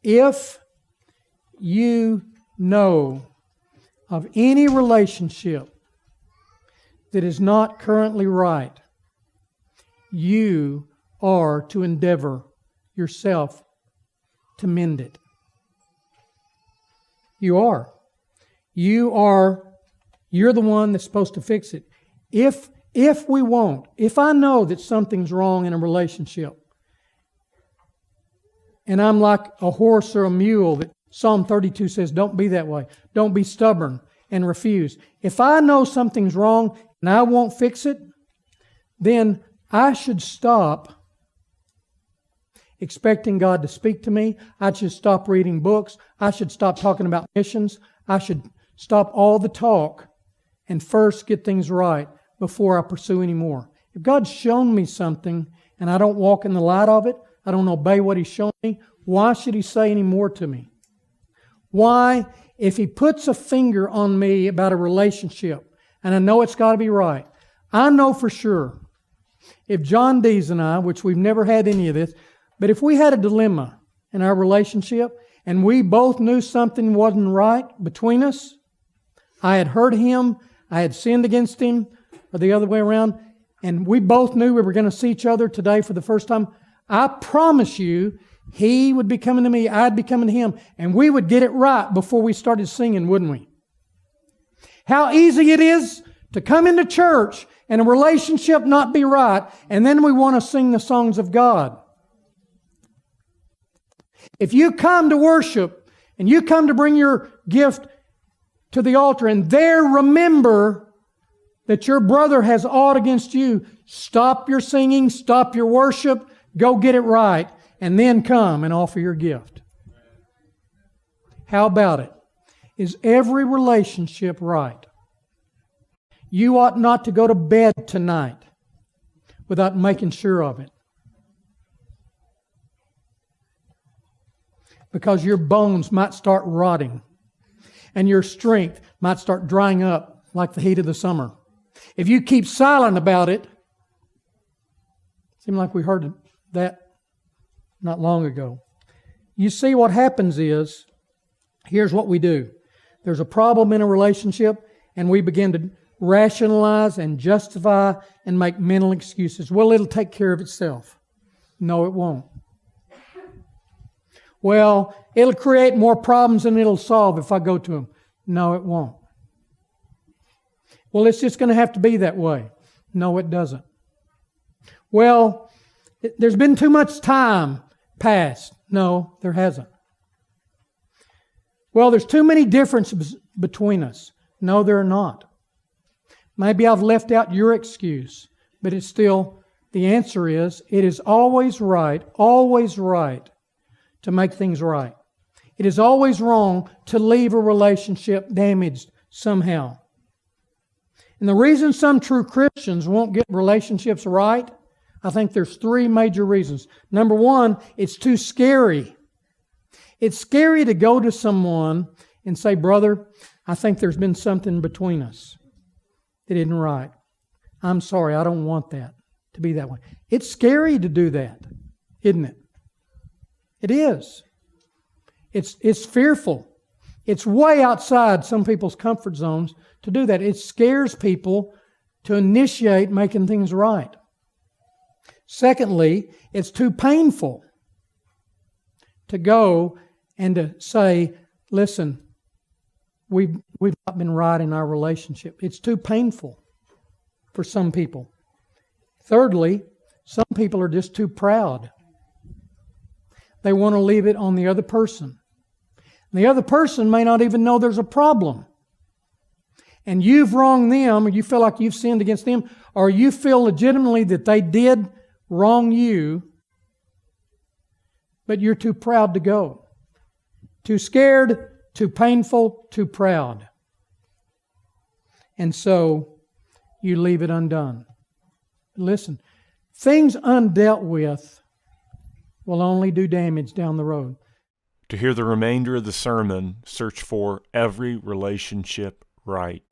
If you know of any relationship that is not currently right, you are to endeavor yourself to mend it. You are. You're the one that's supposed to fix it. If I know that something's wrong in a relationship, and I'm like a horse or a mule that Psalm 32 says, don't be that way. Don't be stubborn and refuse. If I know something's wrong and I won't fix it, then I should stop expecting God to speak to me. I should stop reading books. I should stop talking about missions. I should stop all the talk and first get things right before I pursue any more. If God's shown me something and I don't walk in the light of it, I don't obey what He's shown me, why should He say any more to me? Why, if He puts a finger on me about a relationship, and I know it's got to be right, I know for sure, if John Dees and I, which we've never had any of this, but if we had a dilemma in our relationship, and we both knew something wasn't right between us, I had hurt him, I had sinned against him, or the other way around, and we both knew we were going to see each other today for the first time, I promise you, he would be coming to me, I'd be coming to him, and we would get it right before we started singing, wouldn't we? How easy it is to come into church and a relationship not be right, and then we want to sing the songs of God. If you come to worship and you come to bring your gift to the altar and there remember that your brother has aught against you, stop your singing, stop your worship, go get it right, and then come and offer your gift. How about it? Is every relationship right? You ought not to go to bed tonight without making sure of it. Because your bones might start rotting and your strength might start drying up like the heat of the summer. If you keep silent about it, seemed like we heard that not long ago. You see, what happens is, here's what we do. There's a problem in a relationship and we begin to rationalize and justify and make mental excuses. Well, it'll take care of itself. No, it won't. Well, it'll create more problems than it'll solve if I go to Him. No, it won't. Well, it's just going to have to be that way. No, it doesn't. Well, there's been too much time passed. No, there hasn't. Well, there's too many differences between us. No, there are not. Maybe I've left out your excuse, but it's still, the answer is, it is always right to make things right. It is always wrong to leave a relationship damaged somehow. And the reason some true Christians won't get relationships right, I think there's three major reasons. Number one, it's too scary. It's scary to go to someone and say, brother, I think there's been something between us that isn't right. I'm sorry, I don't want that to be that way. It's scary to do that, isn't it? It is. It's fearful. It's way outside some people's comfort zones to do that. It scares people to initiate making things right. Secondly, it's too painful to go and to say, listen, we've not been right in our relationship. It's too painful for some people. Thirdly, some people are just too proud. They want to leave it on the other person. The other person may not even know there's a problem. And you've wronged them, or you feel like you've sinned against them, or you feel legitimately that they did wrong you, but you're too proud to go. Too scared, too painful, too proud. And so you leave it undone. Listen, things undealt with will only do damage down the road. To hear the remainder of the sermon, search for Every Relationship Right.